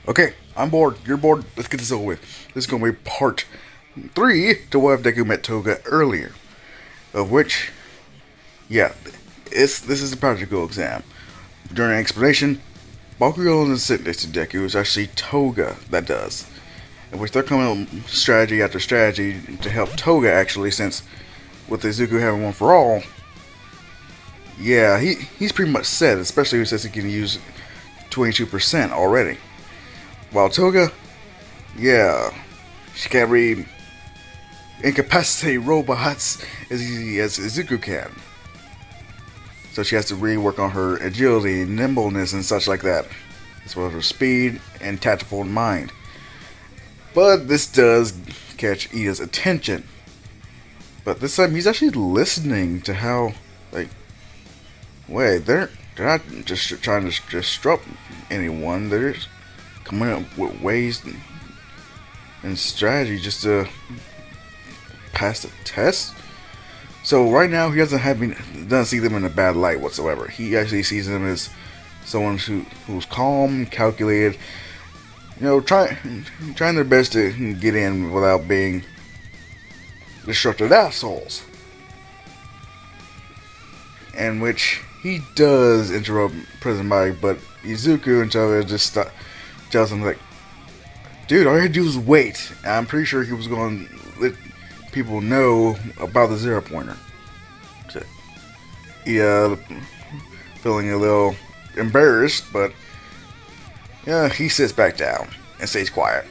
Okay, I'm bored. You're bored. Let's get this over with. This is going to be part 3 to what if Deku met Toga earlier. Of which, yeah, this is a practical exam. During an explanation, Bakugo doesn't sit next to Deku. It's actually Toga that does. In which they're coming up with strategy after strategy to help Toga actually, since with Izuku having one for all, yeah, he's pretty much set, especially since he can use 22% already. While Toga, yeah, she can't read incapacitate robots as easy as Izuku can. So she has to really work on her agility, nimbleness, and such like that, as well as her speed and tactful mind. But this does catch Ida's attention. But this time he's actually listening to how, like, wait, they're not just trying to disrupt anyone. They're just coming up with ways and strategy just to pass the test. So right now he doesn't see them in a bad light whatsoever. He actually sees them as someone who's calm, calculated, trying their best to get in without being destructive assholes. In which he does interrupt Prison Mike, but Izuku and Toga just tells him, like, dude, all you had to do was wait. And I'm pretty sure he was going to let people know about the zero pointer. So, yeah, feeling a little embarrassed, but yeah, he sits back down and stays quiet.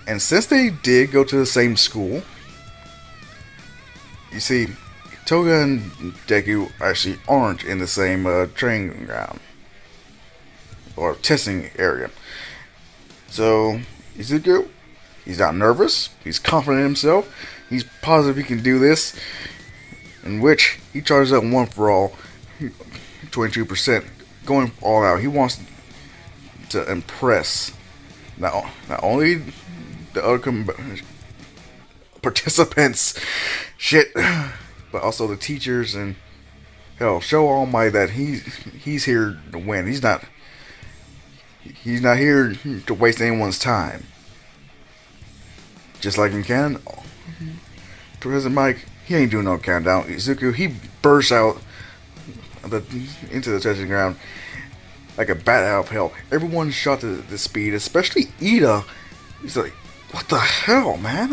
And since they did go to the same school, you see, Toga and Deku actually aren't in the same training ground or testing area. So Izuku, he's not nervous. He's confident in himself. He's positive he can do this. In which he charges up one for all, 22%, going all out. He wants to impress not only the other participants, but also the teachers, and hell, show All Might that he's here to win. He's not here to waste anyone's time. Just like in canon, President Mike, he ain't doing no countdown. Izuku, he bursts out into the testing ground like a bat out of hell. Everyone shot to the speed, especially Ida. He's like, what the hell, man?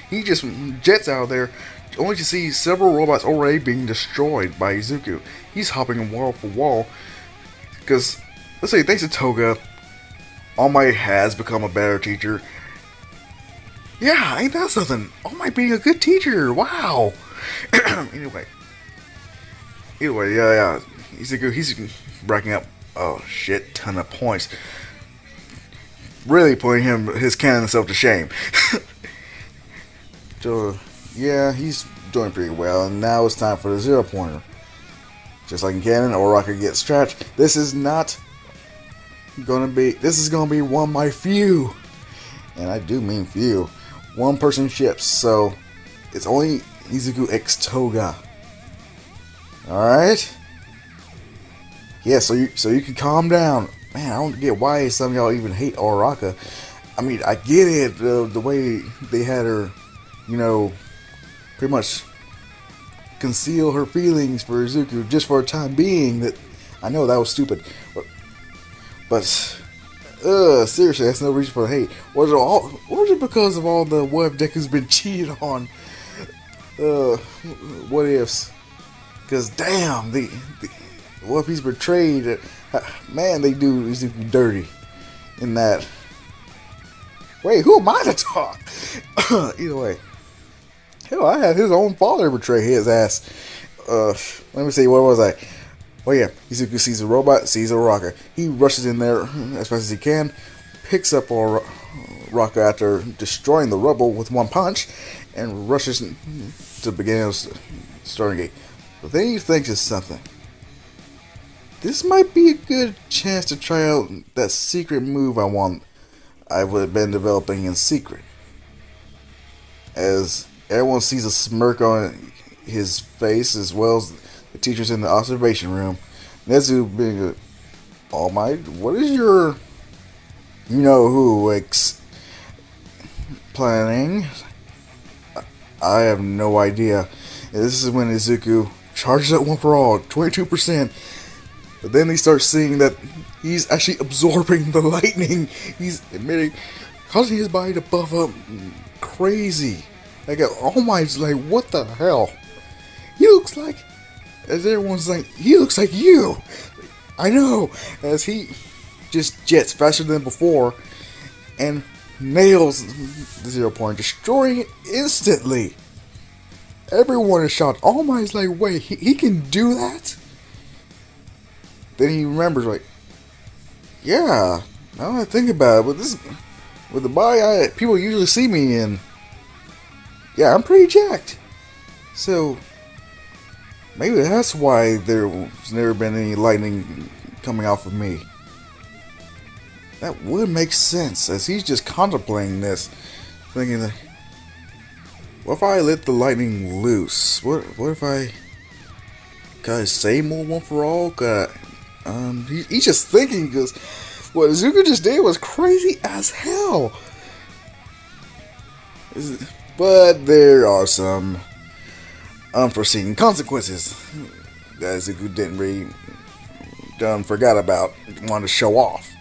He just jets out of there, only to see several robots already being destroyed by Izuku. He's hopping wall for wall, because, let's say, thanks to Toga, All Might has become a better teacher. Yeah, ain't that something? All Might being a good teacher, wow! Anyway, yeah. Izuku, he's racking up a shit ton of points. Really putting his canon self to shame. So, yeah, he's doing pretty well, and now it's time for the zero pointer. Just like in canon, Oraka gets trapped. This is gonna be one of my few, and I do mean few, one-person ships. So it's only Izuku x Toga. All right. Yeah, so you can calm down. Man, I don't get why some of y'all even hate Oraka. I mean, I get it, the way they had her, pretty much conceal her feelings for Izuku just for a time being. That I know that was stupid, but seriously, that's no reason for the hate. Was it because of all the what if Deku's been cheated on? What ifs? Because damn, what if he's betrayed? Man, they do Izuku dirty in that. Wait, who am I to talk? Either way. Hell, I had his own father betray his ass. Let me see, what was I? Oh yeah, Izuku sees a robot, sees a rocker. He rushes in there as fast as he can, picks up a rocker after destroying the rubble with one punch, and rushes to the beginning of the starting gate. But then he thinks of something. This might be a good chance to try out that secret move I've been developing in secret. As everyone sees a smirk on his face, as well as the teachers in the observation room. Nezu being All Might, what is your You know who planning? I have no idea. This is when Izuku charges at one for all, 22%. But then he starts seeing that he's actually absorbing the lightning. He's emitting, causing his body to buff up crazy. Like, oh my, like, what the hell? He looks like, as everyone's like, he looks like you. I know, as he just jets faster than before and nails the 0 point, destroying it instantly. Everyone is shocked. Oh my, is like, wait, he can do that? Then he remembers, like, yeah, now that I think about it, with the body people usually see me in, yeah, I'm pretty jacked. So, maybe that's why there's never been any lightning coming off of me. That would make sense, as he's just contemplating this, thinking that, what if I let the lightning loose? What if I, could I say more one for all? He's just thinking, because what Izuku just did was crazy as hell. But there are some unforeseen consequences that Izuku didn't really forgot about, wanted to show off.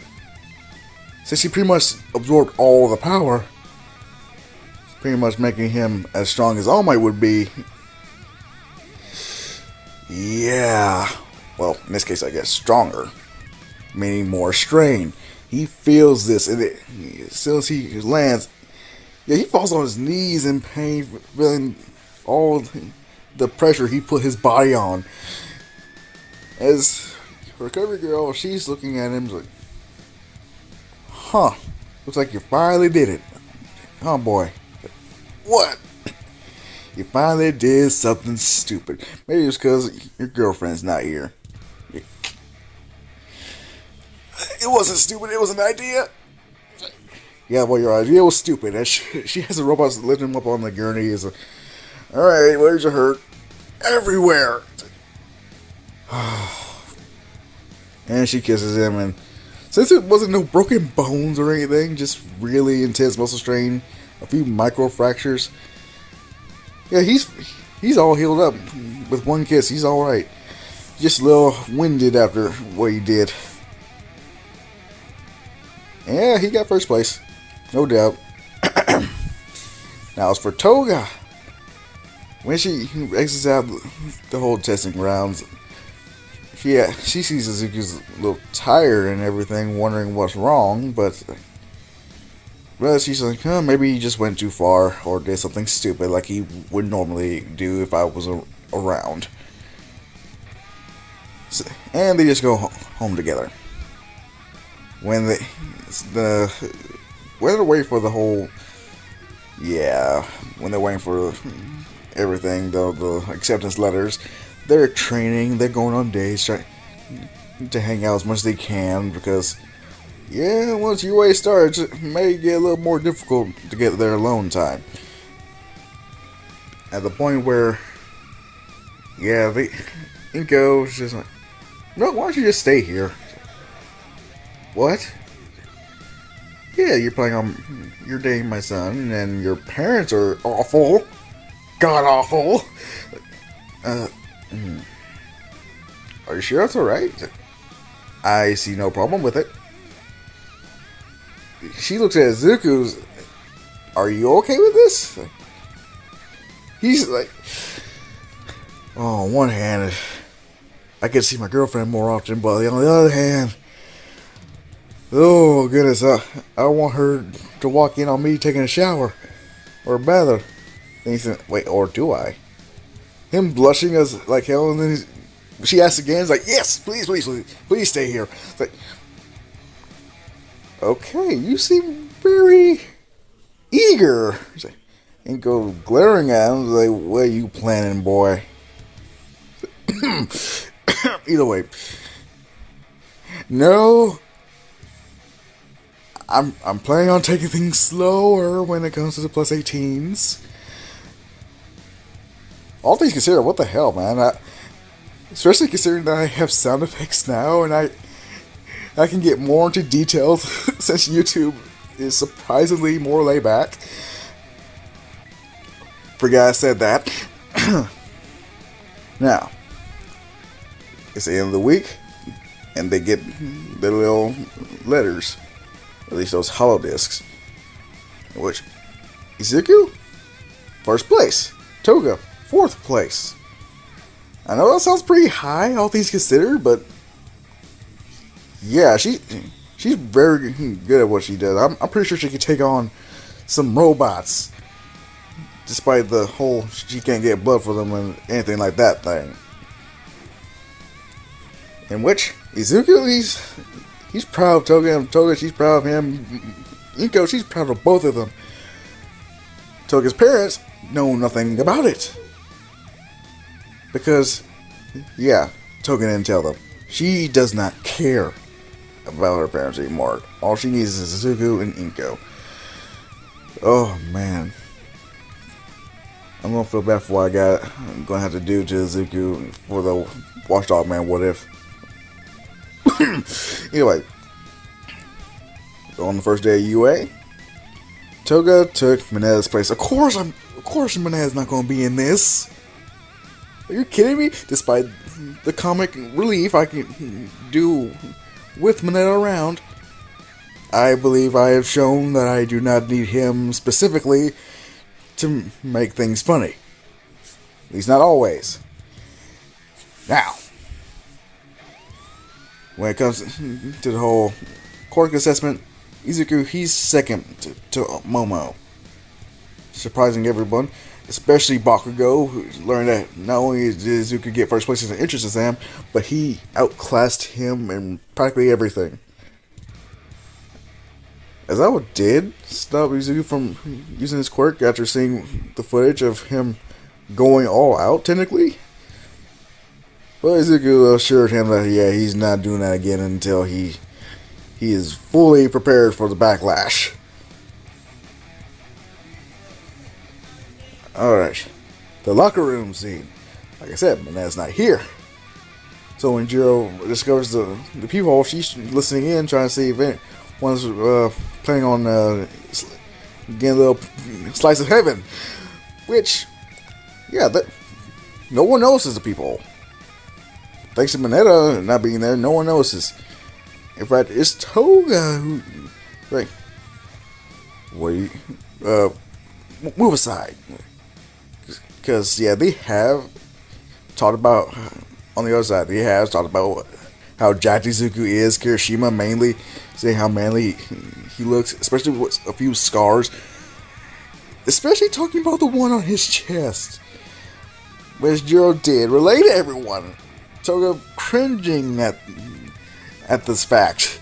Since he pretty much absorbed all the power, pretty much making him as strong as All Might would be. Yeah. Well, in this case, I guess stronger, meaning more strain. He feels this, and as soon as he lands, yeah, he falls on his knees in pain, feeling all the pressure he put his body on. As Recovery Girl, she's looking at him like, huh, looks like you finally did it. Huh, boy? What? You finally did something stupid. Maybe it's because your girlfriend's not here. It wasn't stupid, it was an idea. Yeah, well, your idea was stupid. And she has the robots lift him up on the gurney. Alright, where's your hurt? Everywhere! And she kisses him, and since it wasn't no broken bones or anything, just really intense muscle strain, a few micro fractures. Yeah, he's all healed up with one kiss. He's all right. Just a little winded after what he did. Yeah, he got first place, no doubt. Now as for Toga, when she exits out the whole testing grounds, she sees Izuku's a little tired and everything, wondering what's wrong, but she's like, maybe he just went too far or did something stupid like he would normally do if I was around. So, and they just go home together. When they're waiting for the whole, when they're waiting for everything, the acceptance letters, they're training, they're going on dates, trying to hang out as much as they can, because once UA starts, it may get a little more difficult to get their alone time. At the point where, Inko's just like, no, why don't you just stay here? What? Yeah, you're dating my son, and your parents are awful. God awful. Are you sure that's alright? I see no problem with it. She looks at Izuku's. Are you okay with this? He's like, oh, on one hand, I could see my girlfriend more often, but on the other hand, oh goodness, I want her to walk in on me taking a shower or a bath. Wait, or do I? Him blushing as like hell, and then she asks again. He's like, yes, please stay here. It's like, okay, you seem very eager. And go glaring at him like, what are you planning, boy? Either way, no. I'm planning on taking things slower when it comes to the plus 18s. All things considered, what the hell, man? Especially considering that I have sound effects now, and I I can get more into details since YouTube is surprisingly more laid back. Forgot I said that. Now, it's the end of the week, and they get their little letters, at least those hollow discs. Which, Izuku, first place. Toga, fourth place. I know that sounds pretty high, all things considered, but yeah, she's very good at what she does. I'm pretty sure she can take on some robots, despite the whole she can't get blood for them and anything like that thing. In which Izuku, he's proud of Toga, and Toga, she's proud of him. Inko, she's proud of both of them. Toga's parents know nothing about it. Because, yeah, Toga didn't tell them. She does not care about her parents anymore. All she needs is Izuku and Inko. Oh, man. I'm gonna feel bad for what I'm gonna have to do to Izuku for the Watchdog Man what if. Anyway, on the first day of UA, Toga took Minetta's place. Of course Minetta's not gonna be in this. Are you kidding me? Despite the comic relief I can do with Minetta around, I believe I have shown that I do not need him specifically to make things funny. At least not always. Now, when it comes to the whole quirk assessment, Izuku, he's second to Momo. Surprising everyone, especially Bakugo, who learned that not only did Izuku get first place in the entrance exam, but he outclassed him in practically everything. Aizawa did stop Izuku from using his quirk after seeing the footage of him going all out, technically. But Izuku assured him that, yeah, he's not doing that again until he is fully prepared for the backlash. Alright, the locker room scene. Like I said, Minetta's not here. So when Jiro discovers the peephole, she's listening in, trying to see if anyone's planning on getting a little slice of heaven. Which, yeah, no one notices the peephole. Thanks to Minetta not being there, no one notices. In fact, it's Toga who, like, wait, move aside. Because, yeah, they have talked about, on the other side, they have talked about how jacked Izuku is, Kirishima mainly, saying how manly he looks, especially with a few scars. Especially talking about the one on his chest. Which Jiro did relate to everyone. Toga cringing at this fact.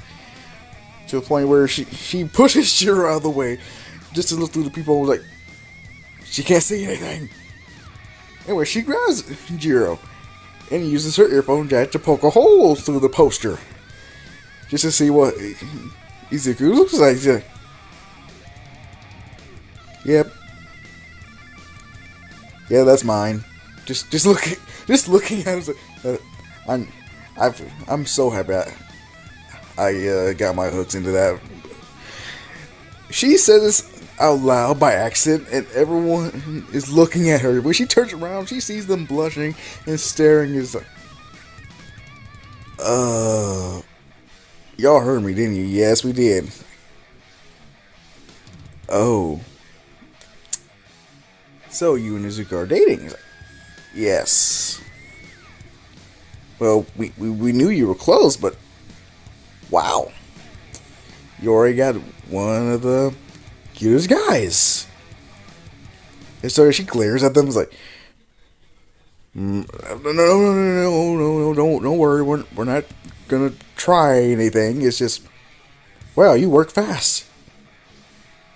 To the point where she pushes Jiro out of the way just to look through the people like she can't see anything. Anyway, she grabs Jiro and uses her earphone jack to poke a hole through the poster. Just to see what Izuku looks like. Yep. Yeah, that's mine. Just looking at it. I'm so happy I got my hooks into that. She said this out loud by accident, and everyone is looking at her. When she turns around, she sees them blushing and staring. Is like, y'all heard me, didn't you? Yes, we did. Oh. So you and Izuku are dating? He's like, yes. Well, we knew you were close, but wow. You already got one of the cutest guys. And so she glares at them and is like, no, don't worry. We're not gonna try anything. It's just, wow, you work fast.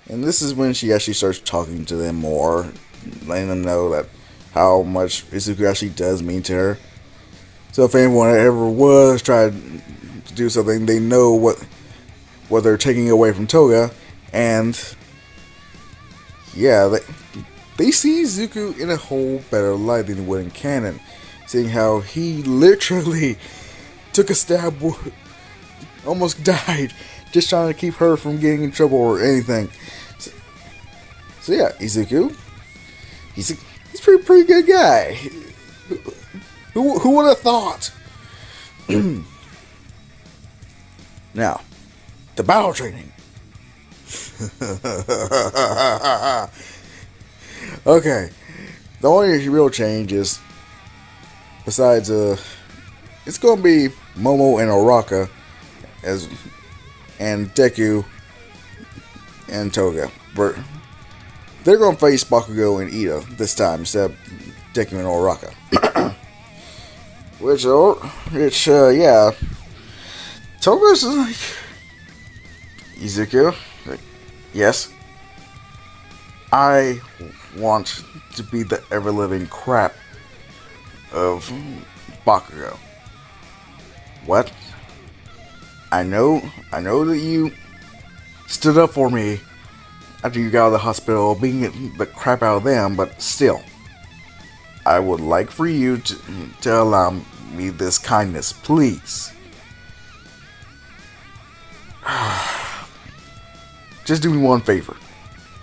And this is when she actually starts talking to them more, letting them know that how much Izuku actually does mean to her. So if anyone ever was trying to do something, they know what they're taking away from Toga, and yeah, they see Izuku in a whole better light than he would in canon, seeing how he literally took a stab almost died just trying to keep her from getting in trouble or anything. So yeah, Izuku, he's a pretty good guy. Who would have thought? Now, the battle training. Okay, the only real change is, besides it's gonna be Momo and Oraka and Deku and Toga. But they're gonna face Bakugo and Ida this time instead of Deku and Oraka. Yeah. Toga's like, Izuku, like, yes, I want to be the ever-living crap of Bakugo. What? I know that you stood up for me after you got out of the hospital, beating the crap out of them, but still, I would like for you to allow me this kindness, please. Just do me one favor.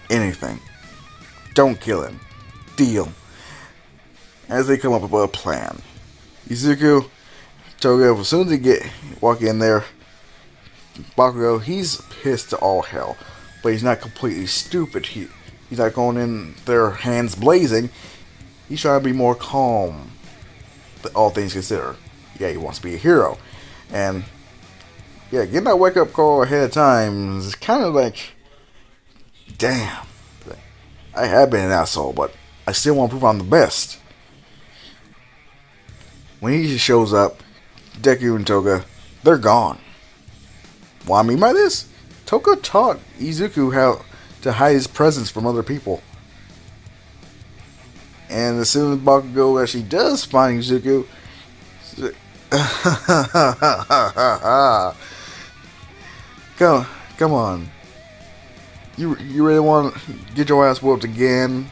Anything. Don't kill him. Deal. As they come up with a plan. Izuku, Toga, as soon as they walk in there, Bakugo, he's pissed to all hell. But he's not completely stupid. He's not going in there hands blazing. He's trying to be more calm. All things considered. Yeah, he wants to be a hero. And yeah, getting that wake up call ahead of time is kind of like, damn. I have been an asshole, but I still want to prove I'm the best. When he shows up, Deku and Toga, they're gone. What I mean by this? Toga taught Izuku how to hide his presence from other people. And as soon as Bakugo actually does find Izuku, come on. You really want to get your ass whooped again?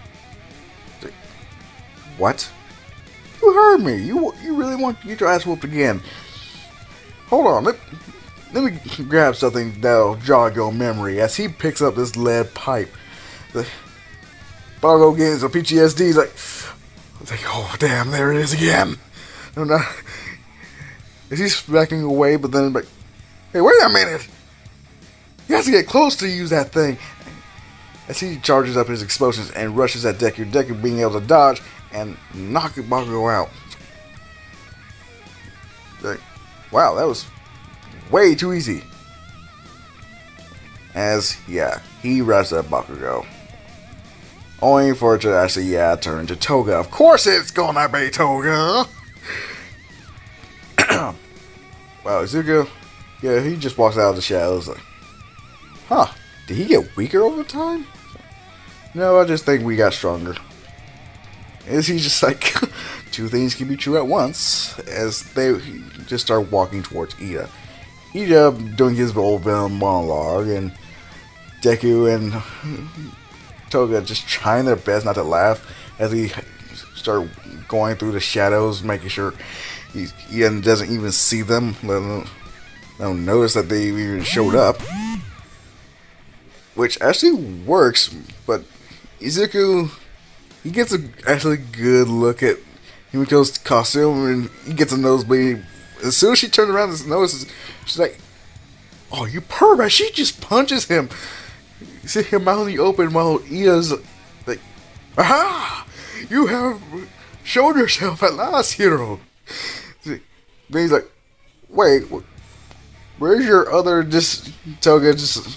What? You heard me. You really want to get your ass whooped again? Hold on. Let me grab something that'll jog your memory as he picks up this lead pipe. Bakugo gets a PTSD. He's like, oh damn, there it is again. No. He's backing away, but then like, hey, wait a minute. He has to get close to use that thing. As he charges up his explosions and rushes at Deku, Deku being able to dodge and knock Bakugo out. Like, wow, that was way too easy. As, yeah, he wraps up Bakugo. Only for it to actually, turn to Toga. Of course it's gonna be Toga! Wow, Izuku, yeah, he just walks out of the shadows like, huh, did he get weaker over time? No, I just think we got stronger. Is he just like, two things can be true at once, as they just start walking towards Ida. Ida doing his old villain monologue, and Deku and Toga just trying their best not to laugh as he start going through the shadows, making sure he doesn't even see them, let alone notice that they even showed up. Which actually works, but Izuku, he gets a actually good look at Himiko's costume, and he gets a nosebleed. As soon as she turns around and notices, she's like, oh, you pervert! She just punches him. You see him out in the open while Ida's like, aha! You have shown yourself at last, hero. Then he's like, wait, where's your other Toga just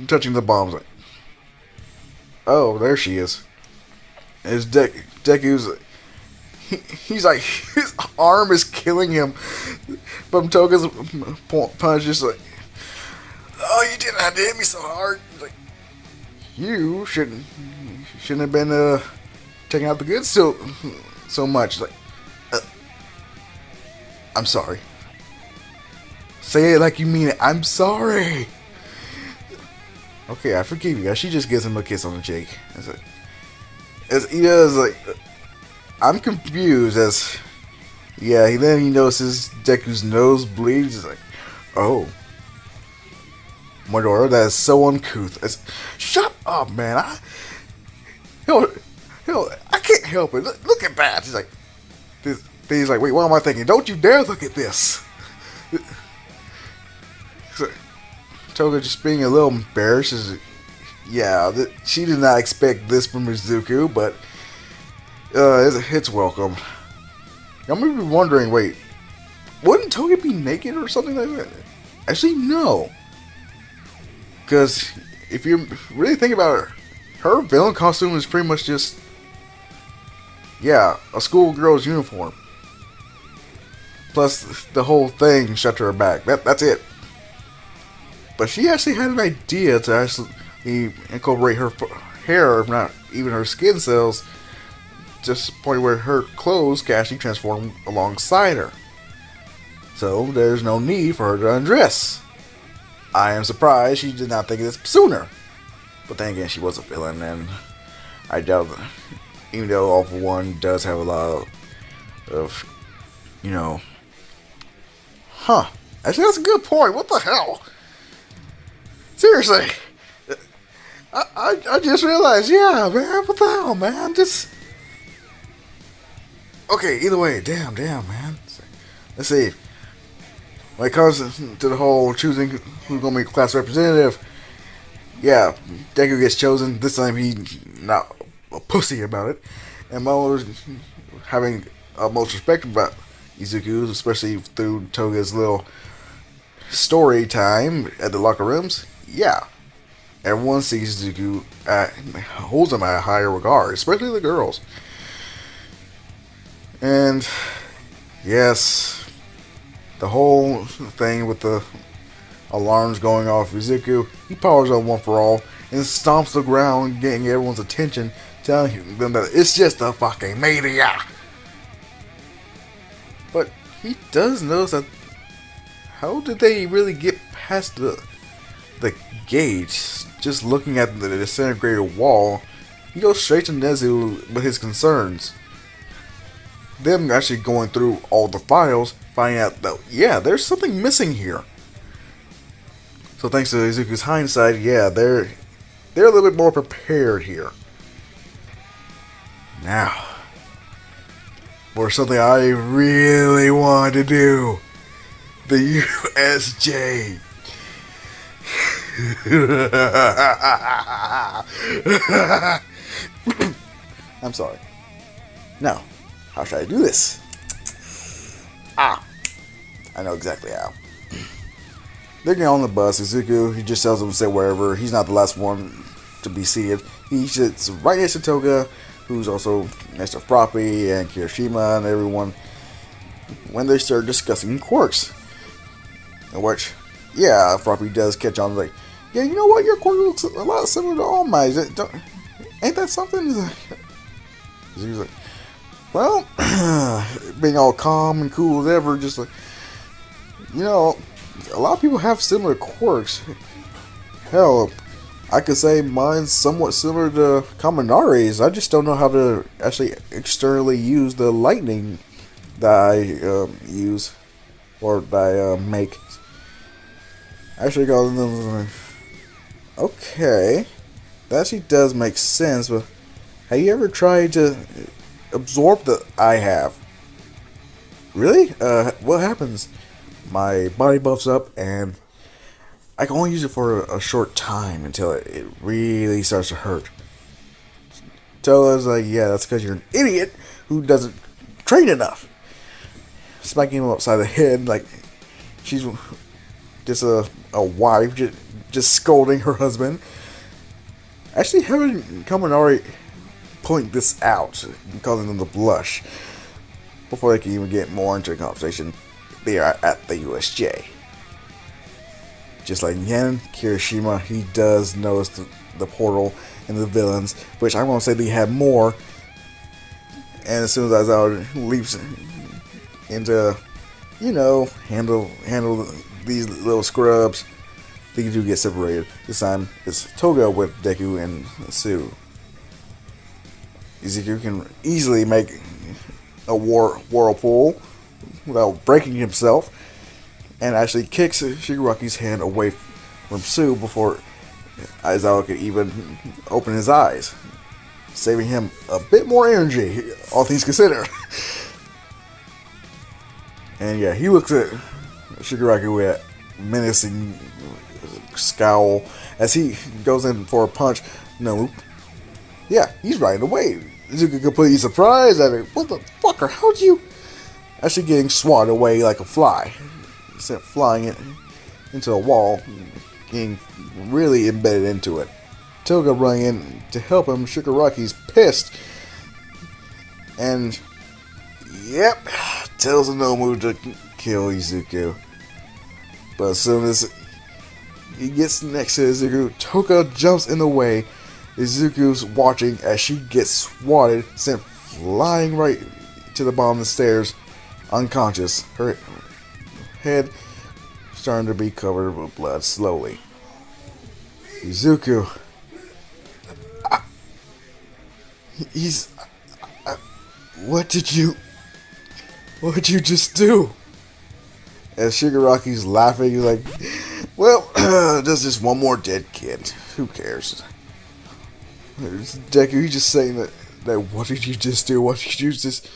touching the bombs? Like, oh, there she is. His Deku's, he's like, his arm is killing him from Toga's punch. Just like, oh, you didn't have to hit me so hard. He's like, you shouldn't have been taking out the goods so much. Like, I'm sorry. Say it like you mean it. I'm sorry. Okay, I forgive you. She just gives him a kiss on the cheek. As Ida is like, I'm confused as, yeah, then he notices Deku's nose bleeds. He's like, oh, my daughter, that is so uncouth. Shut up, man. He'll, I can't help it. Look at that. He's like, wait, what am I thinking? Don't you dare look at this. So, Toga just being a little embarrassed. She did not expect this from Izuku, but it's welcome. I'm gonna be wondering, wait, wouldn't Toga be naked or something like that? Actually, no. Because if you really think about it, her villain costume is pretty much just, a schoolgirl's uniform. Plus, the whole thing shut to her back. That's it. But she actually had an idea to actually incorporate her hair, if not even her skin cells, just to the point where her clothes can actually transform alongside her. So there's no need for her to undress. I am surprised she did not think of this sooner. But then again, she was a villain, and I doubt that, even though All For One does have a lot of actually, that's a good point. What the hell? Seriously. I just realized, man, what the hell, man? Okay, either way, damn, man. Let's see. When it comes to the whole choosing who's going to be class representative, Deku gets chosen. This time he's not a pussy about it. And Momo's having most respect about Izuku, especially through Toga's little story time at the locker rooms. Everyone sees Izuku, holds him at a higher regard, especially the girls. And yes, the whole thing with the alarms going off Izuku, he powers up one for all and stomps the ground, getting everyone's attention, telling them that it's just a fucking media. But he does notice that, how did they really get past the gauge? Just looking at the disintegrated wall, he goes straight to Nezu with his concerns. Them actually going through all the files, finding out that, there's something missing here. So thanks to Izuku's hindsight, they're a little bit more prepared here. Now, for something I really want to do, the USJ. I'm sorry. Now, how should I do this? I know exactly how. They're getting on the bus. Izuku, he just tells them to sit wherever. He's not the last one to be seated. He sits right next to Toga, who's also next to Froppy and Kirishima and everyone, when they start discussing quirks. In which, Froppy does catch on, like, you know what, your quirk looks a lot similar to All Might's. Ain't that something? He's like, well, being all calm and cool as ever, just like, a lot of people have similar quirks. Hell, I could say mine's somewhat similar to Kaminare's. I just don't know how to actually externally use the lightning that I use, or that I make. Actually, okay, that actually does make sense, but have you ever tried to absorb the I have? Really? What happens? My body buffs up, and I can only use it for a short time until it really starts to hurt. Toga's like, that's because you're an idiot who doesn't train enough. Smacking him upside the head like she's just a wife just scolding her husband. Actually, having Kaminari point this out, causing them to blush before they can even get more into a conversation. They are at the USJ. Just like Yen, Kirishima, he does notice the portal and the villains, which I want to say they have more. And as soon as Aizawa leaps into, handle these little scrubs, they do get separated. This time it's Toga with Deku and Sue. Izuku can easily make a whirlpool without breaking himself, and actually kicks Shigaraki's hand away from Sue before Aizawa could even open his eyes, saving him a bit more energy, all things considered. And yeah, he looks at Shigaraki with a menacing scowl as he goes in for a punch. No, yeah, he's right away. Izuku completely surprised at it. What the fucker? How'd you? Actually getting swatted away like a fly. Sent flying into a wall, getting really embedded into it. Toga running in to help him. Shigaraki's pissed. And, yep, tells Nomu to kill Izuku. But as soon as he gets next to Izuku, Toga jumps in the way. Izuku's watching as she gets swatted, sent flying right to the bottom of the stairs, unconscious. Her head starting to be covered with blood slowly. Izuku. What did you just do? As Shigaraki's laughing, he's like, well, there's just one more dead kid. Who cares? Deku, he's just saying that what did you just do? What did you just...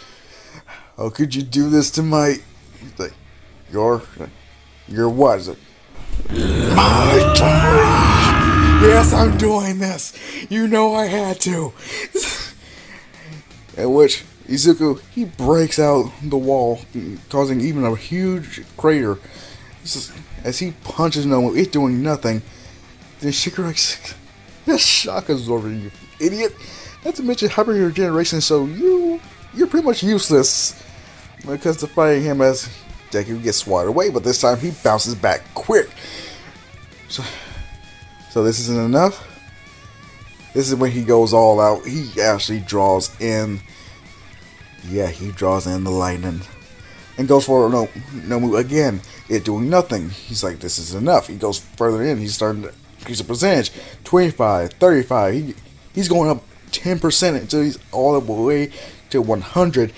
How could you do this to my... Like, your what? Is it? My turn! Yes, I'm doing this! You know I had to! At which, Izuku, he breaks out the wall, causing even a huge crater. As he punches Nomu, it's doing nothing. Then Shigaraki's... That's shock absorbing, you idiot! Not to mention hyper regeneration, so you're pretty much useless when it comes to fighting him as Deku gets swatted away, but this time he bounces back quick. So this isn't enough? This is when he goes all out. He actually draws in... Yeah, he draws in the lightning. And goes for Nomu again. It doing nothing. He's like, this is enough. He goes further in. He's starting to increase the percentage. 25, 35. He's going up 10% until he's all the way to 100.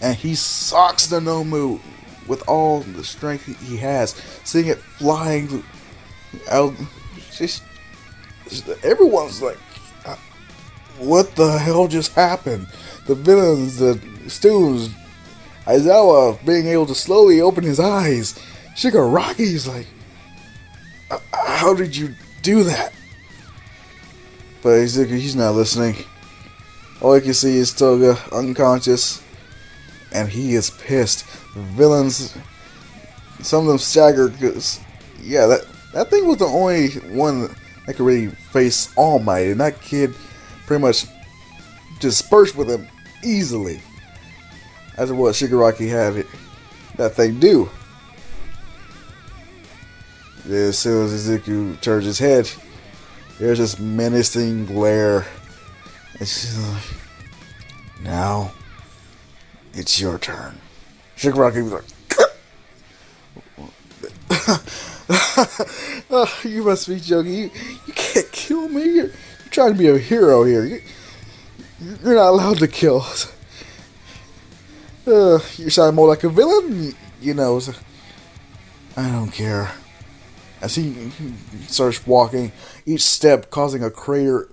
And he socks the Nomu with all the strength he has. Seeing it flying out. Everyone's like, what the hell just happened? The villains, the students, Aizawa being able to slowly open his eyes. Shigaraki's like, how did you do that? But Izuku, he's not listening. All you can see is Toga unconscious, and he is pissed. The villains, some of them staggered because, yeah, that thing was the only one that could really face All Might, and that kid pretty much dispersed with him easily. As what Shigaraki had that thing do. As soon as Izuku turns his head, there's this menacing glare. And she's like, now it's your turn. Shigaraki was like, oh, you must be joking. You can't kill me. You're trying to be a hero here. You're not allowed to kill. You sound more like a villain, you know. So I don't care. As he starts walking, each step causing a crater.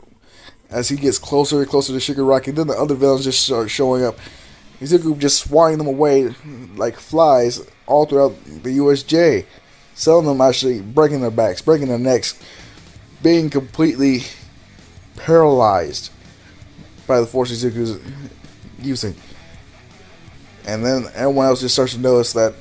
As he gets closer and closer to Shigaraki, then the other villains just start showing up. Izuku just swatting them away like flies all throughout the USJ. Some of them actually breaking their backs, breaking their necks, being completely paralyzed by the force Izuku's using. And then everyone else just starts to notice that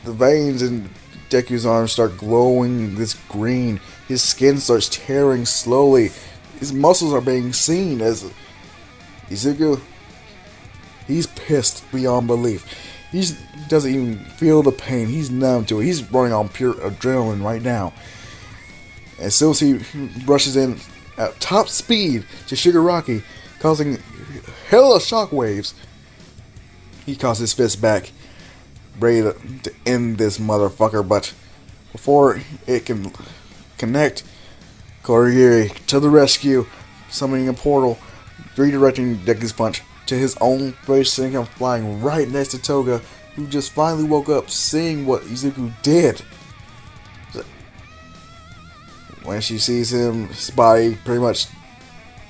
the veins in Deku's arms start glowing this green. His skin starts tearing slowly. His muscles are being seen as Izuku, he's pissed beyond belief. He doesn't even feel the pain. He's numb to it. He's running on pure adrenaline right now. As soon as he rushes in at top speed to Shigaraki, causing hella shockwaves, he calls his fist back, ready to end this motherfucker. But before it can connect, Korigiri to the rescue, summoning a portal, redirecting Deku's punch to his own face, sending him flying right next to Toga, who just finally woke up, seeing what Izuku did. when she sees him, his body pretty much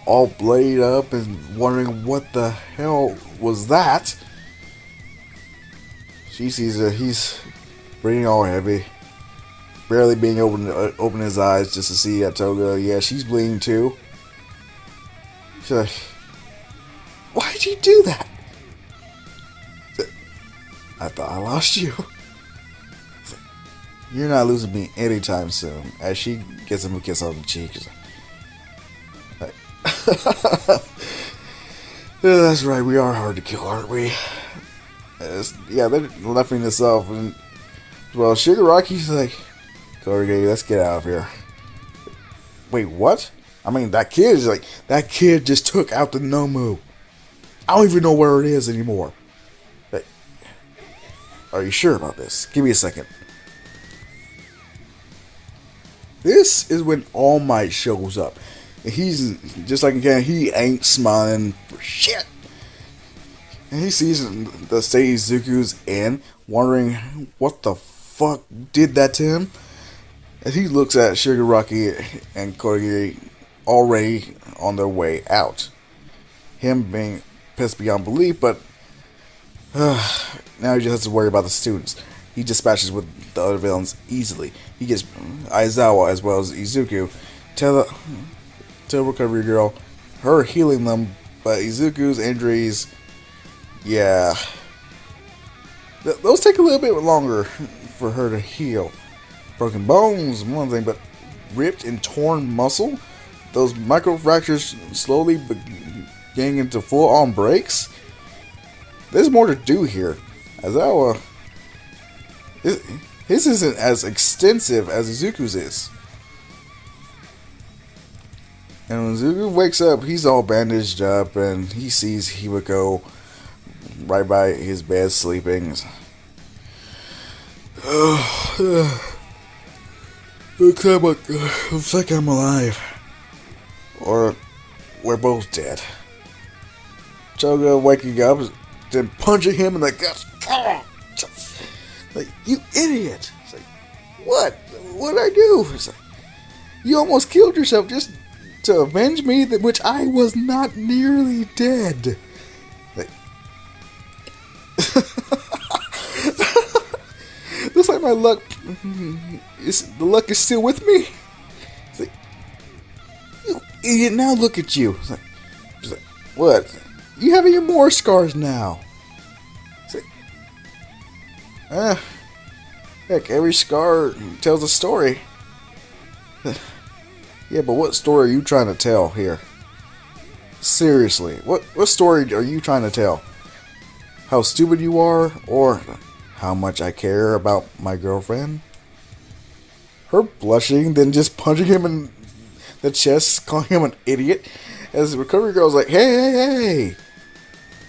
all bloodied up and wondering what the hell was that, she sees that he's breathing all heavy, barely being able to open his eyes just to see that Toga, yeah, she's bleeding too. She's like, why did you do that? I thought I lost you. You're not losing me anytime soon. As she gets him a kiss on the cheek. Like, yeah, that's right, we are hard to kill, aren't we? Yeah, they're laughing this off. And, well, Shigaraki's like, Korige, let's get out of here. Wait, what? I mean, that kid just took out the Nomu. I don't even know where it is anymore. Like, are you sure about this? Give me a second. This is when All Might shows up. And he's just like again, he ain't smiling for shit. And he sees the state Izuku's in, wondering what the fuck did that to him. And he looks at Shigaraki and Korige already on their way out. Him being pissed beyond belief, but now he just has to worry about the students. He dispatches with the other villains easily. He gets Aizawa as well as Izuku. Tell Recovery Girl, her healing them, but Izuku's injuries, yeah, those take a little bit longer for her to heal. Broken bones, one thing, but ripped and torn muscle, those microfractures slowly getting into full-on breaks. There's more to do here. Aizawa, his isn't as extensive as Izuku's is. And when Izuku wakes up, he's all bandaged up, and he sees Himiko right by his bed sleeping. Looks like I'm alive. Or we're both dead. Toga waking up, then punching him in the guts. Like, you idiot! It's like, what? What'd I do? It's like, you almost killed yourself just to avenge me, which I was not nearly dead. Like, looks like my luck the luck is still with me. It's like, you idiot! Now look at you. It's like, what? You have even more scars now. Heck, every scar tells a story. Yeah, but what story are you trying to tell here? Seriously, what story are you trying to tell? How stupid you are, or how much I care about my girlfriend? Her blushing, then just punching him in the chest, calling him an idiot, as the recovery girl's like, hey,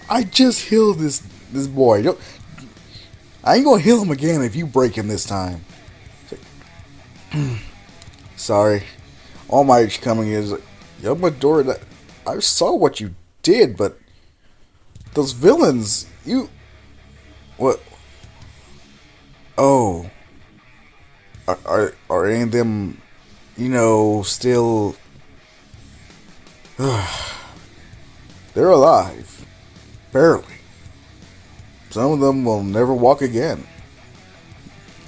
I just healed this boy. I ain't gonna heal him again if you break him this time. Sorry. All Might coming is like, yo, Midori, I saw what you did, but those villains, what? Oh. Are any of them, still... They're alive. Barely. Some of them will never walk again.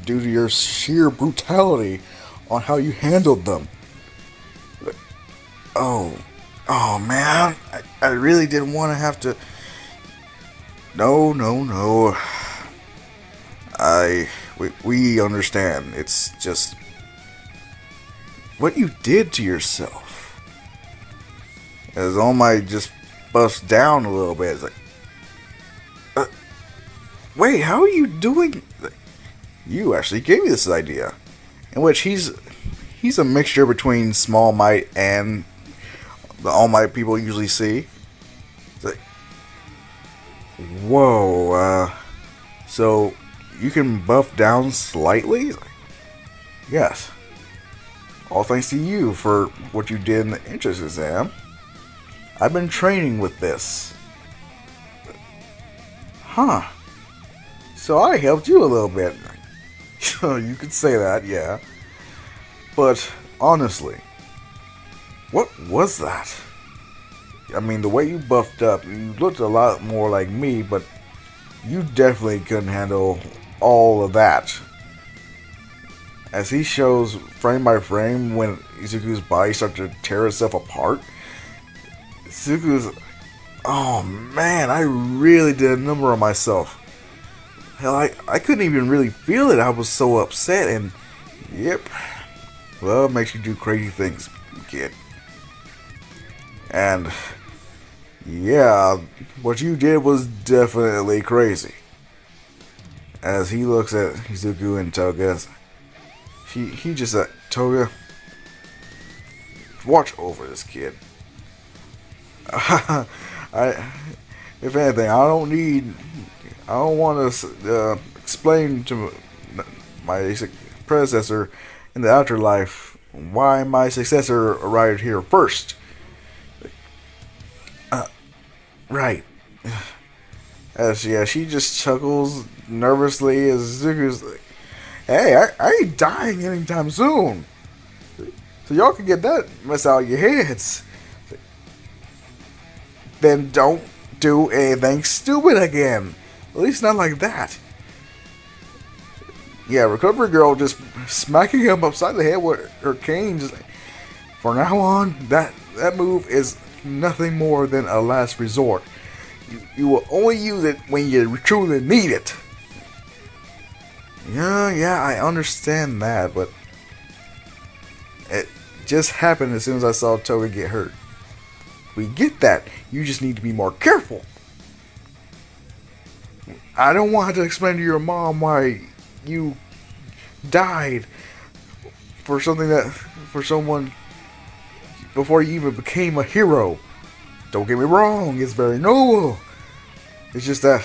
Due to your sheer brutality on how you handled them. Oh man. I really didn't want to have to... No. We understand. It's just... what you did to yourself. As All Might just busts down a little bit. It's like... wait, how are you doing... You actually gave me this idea. In which he's a mixture between Small Might and the All Might people usually see. It's like... whoa, so you can buff down slightly? Yes. All thanks to you for what you did in the entrance exam. I've been training with this. Huh. So I helped you a little bit. You could say that, yeah. But honestly, what was that? I mean, the way you buffed up, you looked a lot more like me, but you definitely couldn't handle all of that. As he shows frame by frame when Izuku's body starts to tear itself apart, Izuku's, oh man, I really did a number on myself. Hell, I couldn't even really feel it. I was so upset, and yep, love makes you do crazy things, kid. And yeah, what you did was definitely crazy. As he looks at Izuku and Toga, he just said, Toga, watch over this kid. If anything, I don't want to explain to my predecessor in the afterlife why my successor arrived here first. Right. As yeah, she just chuckles nervously as Zuku's like, hey, I ain't dying anytime soon. So y'all can get that mess out of your heads. Then don't do anything stupid again. At least not like that. Yeah, Recovery Girl just smacking him upside the head with her cane. Just like, from now on, that move is nothing more than a last resort. You will only use it when you truly need it. Yeah, I understand that, but it just happened as soon as I saw Toga get hurt. We get that. You just need to be more careful. I don't want to explain to your mom why you died for someone before you even became a hero. Don't get me wrong, it's very noble. It's just that,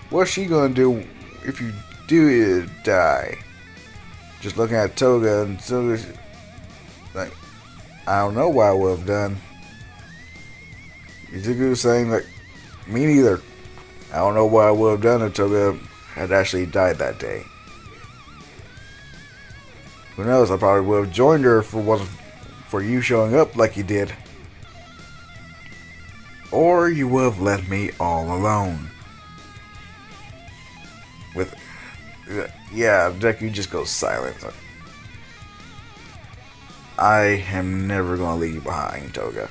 what's she gonna do if you do die? Just looking at Toga, and Toga's like, I don't know what I would have done. Izuku's saying like, me neither. I don't know what I would have done if Toga had actually died that day. Who knows? I probably would have joined her if it wasn't for you showing up like you did. Or you would have left me all alone. With, yeah, Deku just goes silent. I am never gonna leave you behind, Toga.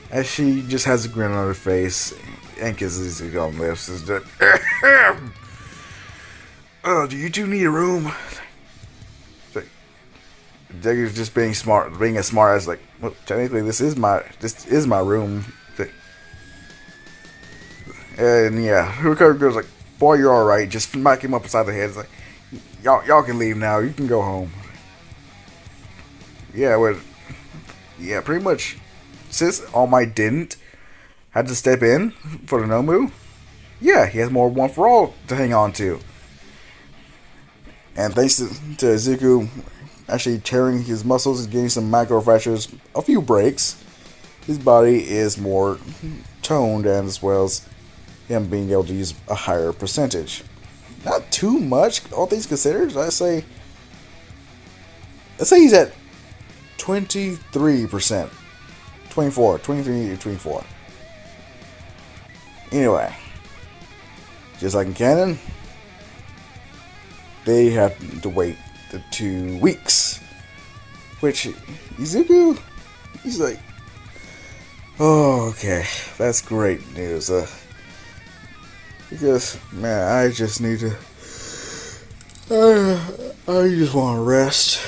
As she just has a grin on her face and kisses his own lips. Is that, oh, do you two need a room? Deku's just being smart, being a smart ass. Like, well, technically, this is my room. And yeah, Recovery Girl's like, boy, you're all right. Just smack him up beside the head. It's like, y'all can leave now. You can go home. Yeah, pretty much. Since All Might didn't had to step in for the Nomu, yeah, he has more One for All to hang on to. And thanks to Izuku actually tearing his muscles and getting some macro fractures, a few breaks, his body is more toned, and as well as him being able to use a higher percentage. Not too much, all things considered. Let's say he's at 23%. 23 to 24. Anyway, just like in canon, they have to wait the 2 weeks. Which, Izuku, he's like, oh, okay, that's great news. Because, man, I just need to, I just want to rest.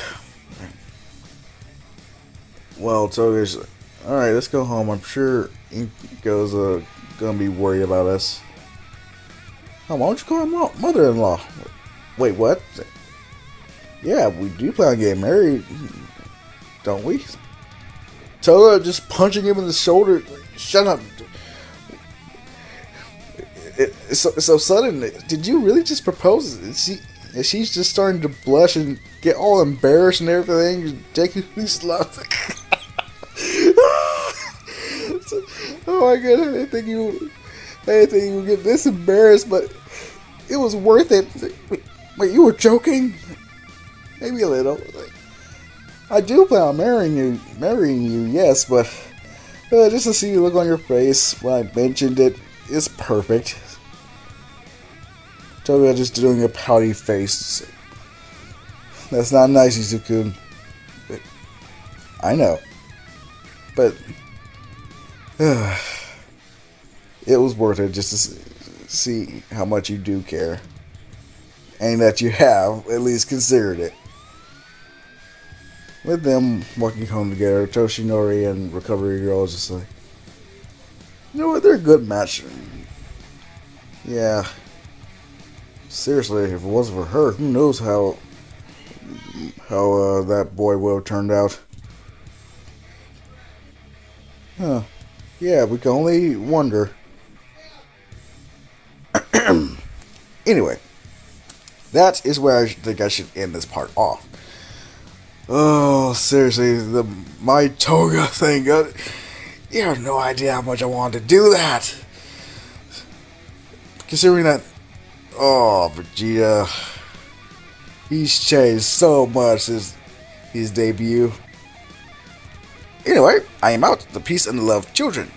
Well, Toga's, alright, let's go home. I'm sure Inko's gonna be worried about us. Oh, why don't you call her mother-in-law? Wait, what? Yeah, we do plan on getting married, don't we? Toga just punching him in the shoulder. Shut up. It's so sudden. Did you really just propose? She's just starting to blush and get all embarrassed and everything. Deku's laughing. Oh my god! I didn't think you would get this embarrassed, but it was worth it. Wait, you were joking? Maybe a little. I do plan on marrying you, yes, but just to see the look on your face when I mentioned it is perfect. Toga just doing a pouty face. That's not nice, Izuku. I know. But it was worth it just to see how much you do care. And that you have at least considered it. With them walking home together, Toshinori and Recovery Girl is just like, you know what, they're a good match. Yeah. Seriously, if it wasn't for her, who knows how that boy would have turned out. Huh. Yeah, we can only wonder. Anyway, that is where I think I should end this part off. Oh, seriously, my toga thing. You have no idea how much I wanted to do that. Considering that, oh, Vegeta, he's changed so much since his debut. Anyway, I am out. The peace and the love, children.